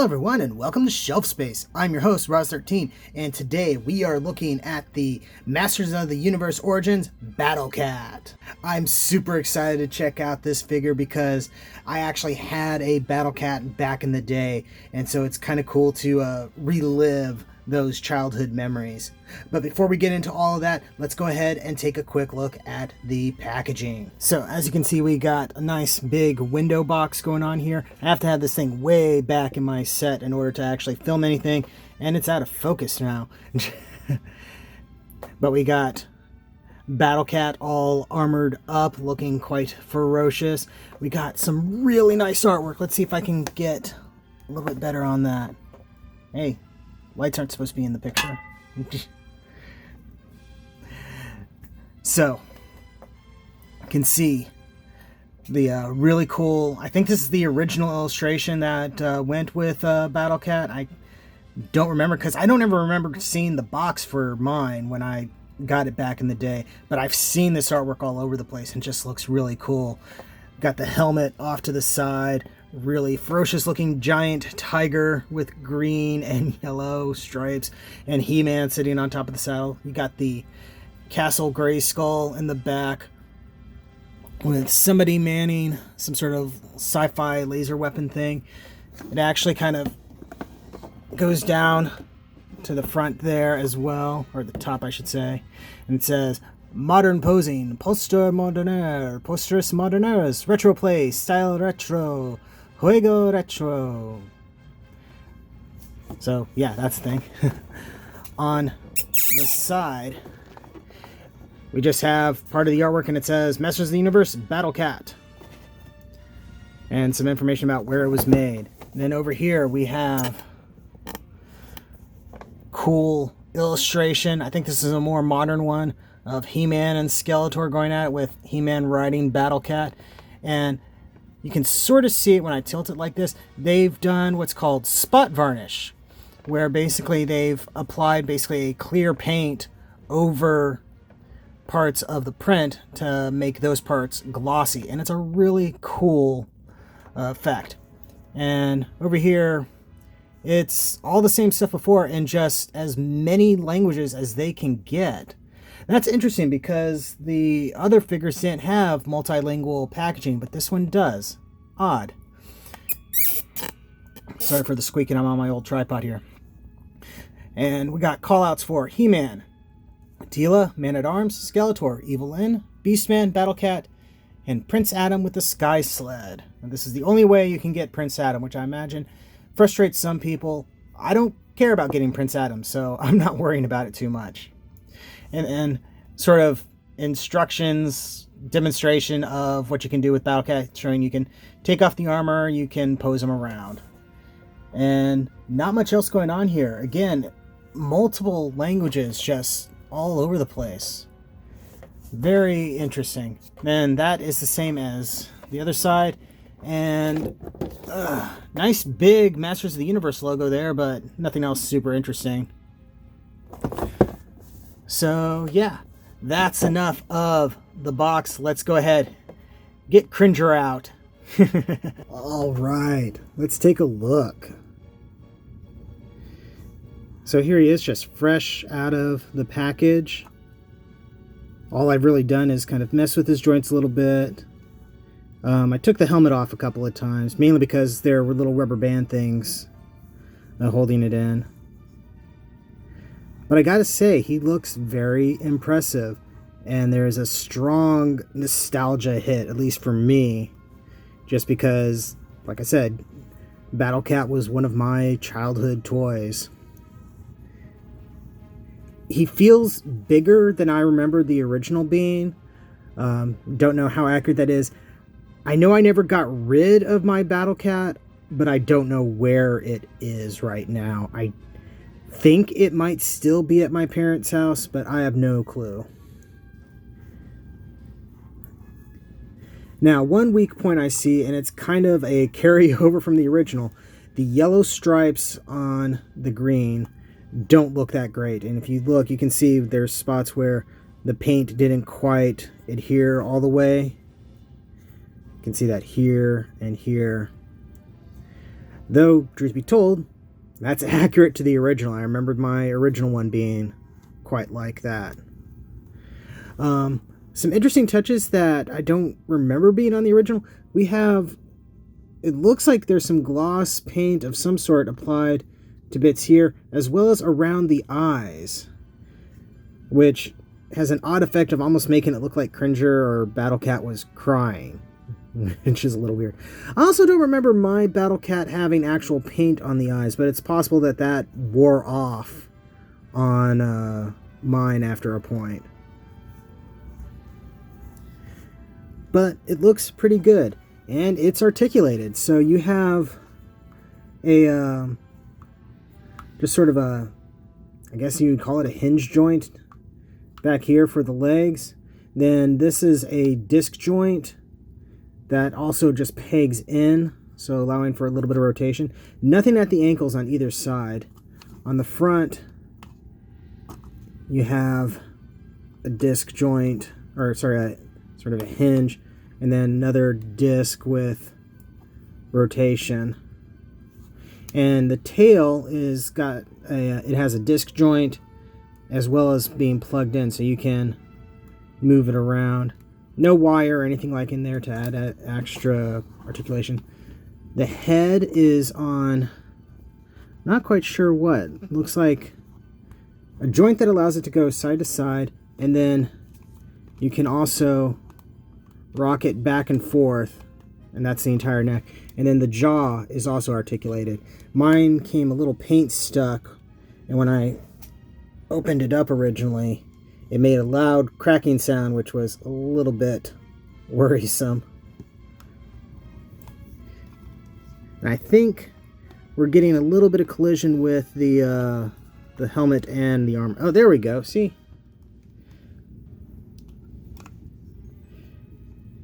Hello everyone and welcome to Shelf Space. I'm your host, Roz13, and today we are looking at the Masters of the Universe Origins Battle Cat. I'm super excited to check out this figure because I actually had a Battle Cat back in the day, and so it's kind of cool to relive those childhood memories. But before we get into all of that, let's go ahead and take a quick look at the packaging. So as you can see, we got a nice big window box going on here. I have to have this thing way back in my set in order to actually film anything, and it's out of focus now. But we got Battle Cat all armored up, looking quite ferocious. We got some really nice artwork. Let's see if I can get a little bit better on that. Hey, lights aren't supposed to be in the picture. So, you can see the really cool, I think this is the original illustration that went with Battle Cat. I don't remember because I don't ever remember seeing the box for mine when I got it back in the day. But I've seen this artwork all over the place and it just looks really cool. Got the helmet off to the side. Really ferocious looking giant tiger with green and yellow stripes, and He-Man sitting on top of the saddle. You got the Castle Grayskull in the back with somebody manning some sort of sci-fi laser weapon thing. It actually kind of goes down to the front there as well, or the top I should say, and it says modern posing, posture modernaire, postures modernaires, retro play, style retro, Juego retro. So yeah, that's the thing. On the side, we just have part of the artwork, and it says Masters of the Universe Battle Cat, and some information about where it was made. And then over here we have cool illustration. I think this is a more modern one of He-Man and Skeletor going at it, with He-Man riding Battle Cat. And you can sort of see it when I tilt it like this. They've done what's called spot varnish, where basically they've applied a clear paint over parts of the print to make those parts glossy. And it's a really cool effect. And over here, it's all the same stuff before in just as many languages as they can get. That's interesting because the other figures didn't have multilingual packaging, but this one does. Odd. Sorry for the squeaking, I'm on my old tripod here. And we got callouts for He-Man, Tila, Man-at-Arms, Skeletor, Evil Lyn, Beastman, Battle Cat, and Prince Adam with the Sky Sled. And this is the only way you can get Prince Adam, which I imagine frustrates some people. I don't care about getting Prince Adam, so I'm not worrying about it too much. And sort of instructions, demonstration of what you can do with Battle Cat, showing you can take off the armor, you can pose him around. And not much else going on here. Again, multiple languages just all over the place. Very interesting. And that is the same as the other side. And nice big Masters of the Universe logo there, but nothing else super interesting. So yeah, that's enough of the box. Let's go ahead, get Cringer out. All right, let's take a look. So here he is, just fresh out of the package. All I've really done is kind of mess with his joints a little bit. I took the helmet off a couple of times, mainly because there were little rubber band things holding it in. But I gotta say, he looks very impressive, and there's a strong nostalgia hit, at least for me, just because, like I said, Battle Cat was one of my childhood toys. He feels bigger than I remember the original being. Don't know how accurate that is. I know I never got rid of my Battle Cat, but I don't know where it is right now. I think it might still be at my parents' house, but I have no clue. Now, one weak point I see, and it's kind of a carryover from the original, the yellow stripes on the green don't look that great. And if you look, you can see there's spots where the paint didn't quite adhere all the way. You can see that here and here. Though, truth be told, that's accurate to the original. I remembered my original one being quite like that. Some interesting touches that I don't remember being on the original. We have, it looks like there's some gloss paint of some sort applied to bits here, as well as around the eyes, which has an odd effect of almost making it look like Cringer or Battle Cat was crying, which is a little weird. I also don't remember my Battle Cat having actual paint on the eyes, but it's possible that that wore off on mine after a point. But it looks pretty good, and it's articulated. So you have a just sort of a, I guess you would call it a hinge joint back here for the legs. Then this is a disc joint that also just pegs in, so allowing for a little bit of rotation. Nothing at the ankles on either side. On the front, you have a disc joint, or sorry, sort of a hinge, and then another disc with rotation. And the tail is got it has a disc joint as well as being plugged in, so you can move it around. No wire or anything like in there to add extra articulation. The head is on, not quite sure what. Looks like a joint that allows it to go side to side, and then you can also rock it back and forth, and that's the entire neck. And then the jaw is also articulated. Mine came a little paint stuck, and when I opened it up originally, it made a loud cracking sound, which was a little bit worrisome. And I think we're getting a little bit of collision with the helmet and the armor. Oh, there we go. See?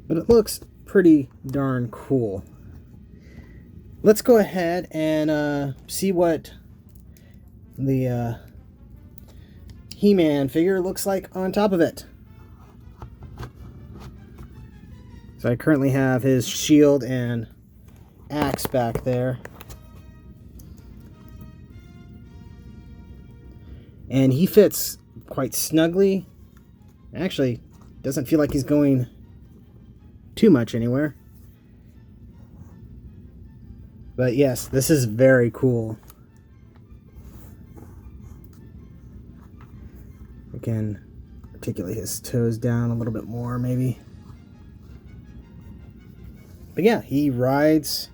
But it looks pretty darn cool. Let's go ahead and see what the He-Man figure looks like on top of it. So I currently have his shield and axe back there. And he fits quite snugly. Actually, doesn't feel like he's going too much anywhere. But yes, this is very cool. We can articulate his toes down a little bit more, maybe. But yeah, he rides.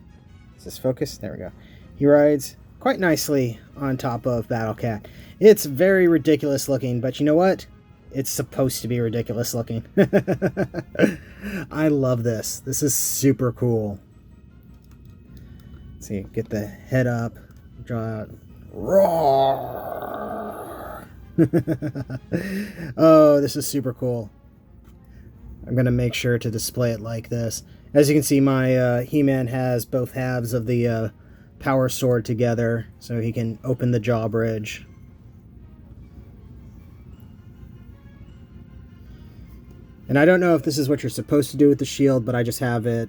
Is this focused? There we go. He rides quite nicely on top of Battle Cat. It's very ridiculous looking, but you know what? It's supposed to be ridiculous looking. I love this. This is super cool. Let's see, get the head up, draw out. Roar! Oh, this is super cool. I'm going to make sure to display it like this. As you can see, my He-Man has both halves of the power sword together, so he can open the jaw bridge. And I don't know if this is what you're supposed to do with the shield, but I just have it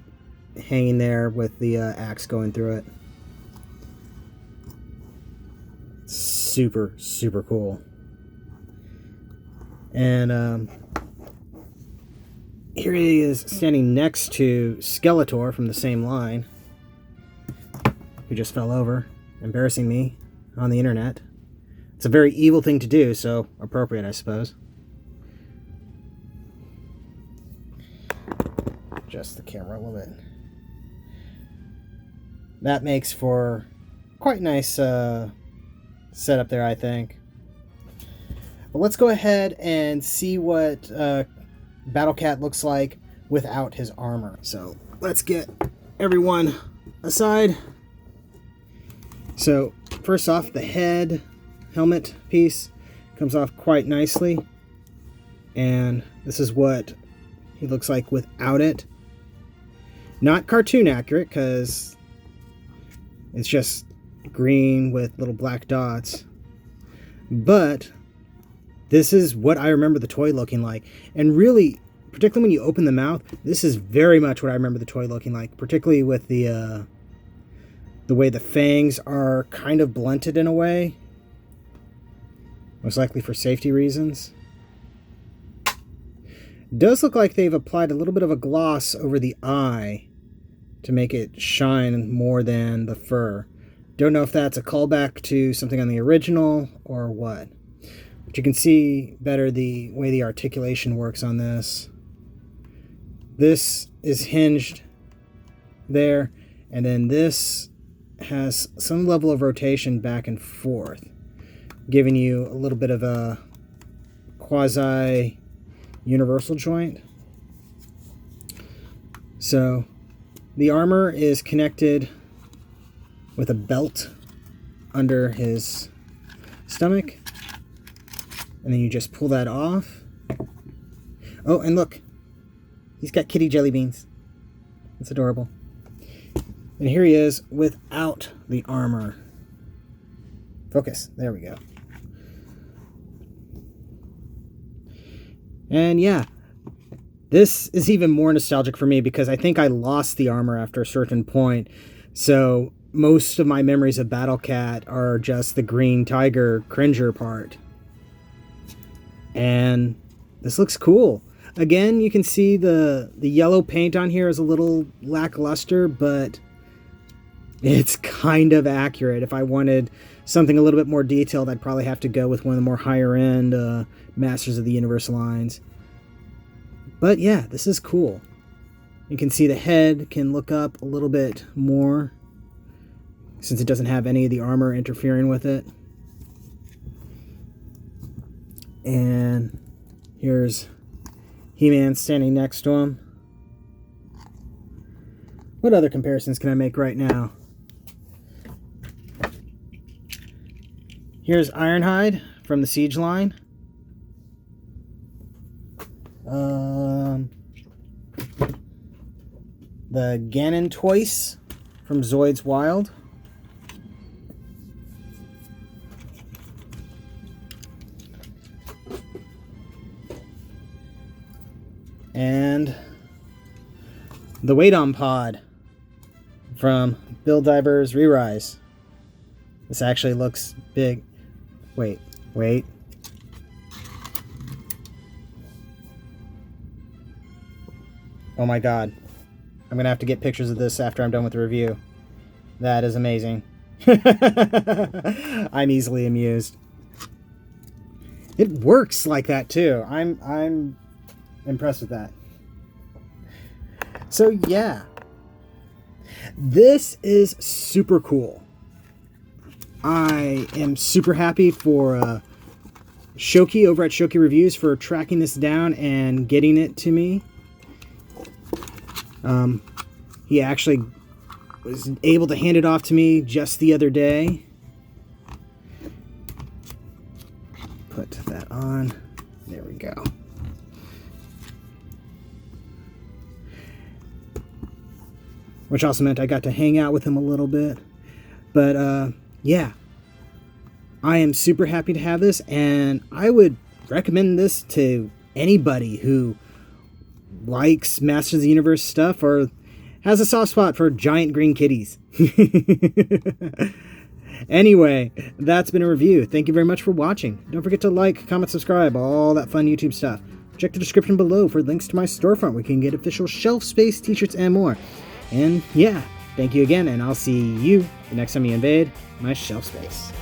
hanging there with the axe going through it. Super, super cool. And here he is standing next to Skeletor from the same line, who just fell over, embarrassing me on the internet. It's a very evil thing to do, so appropriate, I suppose. Adjust the camera a little bit. That makes for quite nice setup there, I think. But let's go ahead and see what Battle Cat looks like without his armor. So let's get everyone aside. So first off, the head helmet piece comes off quite nicely, and this is what he looks like without it. Not cartoon accurate, because it's just green with little black dots. But this is what I remember the toy looking like. And really, particularly when you open the mouth, this is very much what I remember the toy looking like. Particularly with the the way the fangs are kind of blunted in a way. Most likely for safety reasons. It does look like they've applied a little bit of a gloss over the eye to make it shine more than the fur. Don't know if that's a callback to something on the original or what. But you can see better the way the articulation works on this. This is hinged there, and then this has some level of rotation back and forth, giving you a little bit of a quasi-universal joint. So the armor is connected with a belt under his stomach, and then you just pull that off. Oh, and look, he's got kitty jelly beans. That's adorable. And here he is without the armor. Focus. There we go. And yeah, this is even more nostalgic for me because I think I lost the armor after a certain point. So most of my memories of Battle Cat are just the green tiger Cringer part. And this looks cool. Again, you can see the yellow paint on here is a little lackluster, but it's kind of accurate. If I wanted something a little bit more detailed, I'd probably have to go with one of the more higher end Masters of the Universe lines. But yeah, this is cool. You can see the head can look up a little bit more since it doesn't have any of the armor interfering with it. And here's He-Man standing next to him. What other comparisons can I make right now? Here's Ironhide from the Siege line. The Ganon Toys from Zoid's Wild. And the Wadom Pod from Bill Diver's Re-Rise. This actually looks big. Wait. Oh my god. I'm going to have to get pictures of this after I'm done with the review. That is amazing. I'm easily amused. It works like that too. I'm impressed with that. So yeah. This is super cool. I am super happy for Shoki over at Shoki Reviews for tracking this down and getting it to me. He actually was able to hand it off to me just the other day. Put that on. There we go. Which also meant I got to hang out with him a little bit. But, yeah. I am super happy to have this, and I would recommend this to anybody who likes Masters of the Universe stuff or has a soft spot for giant green kitties. Anyway, that's been a review. Thank you very much for watching. Don't forget to like, comment, subscribe, all that fun YouTube stuff. Check the description below for links to my storefront where you can get official shelf space, t-shirts, and more. And yeah, thank you again, and I'll see you the next time you invade my shelf space.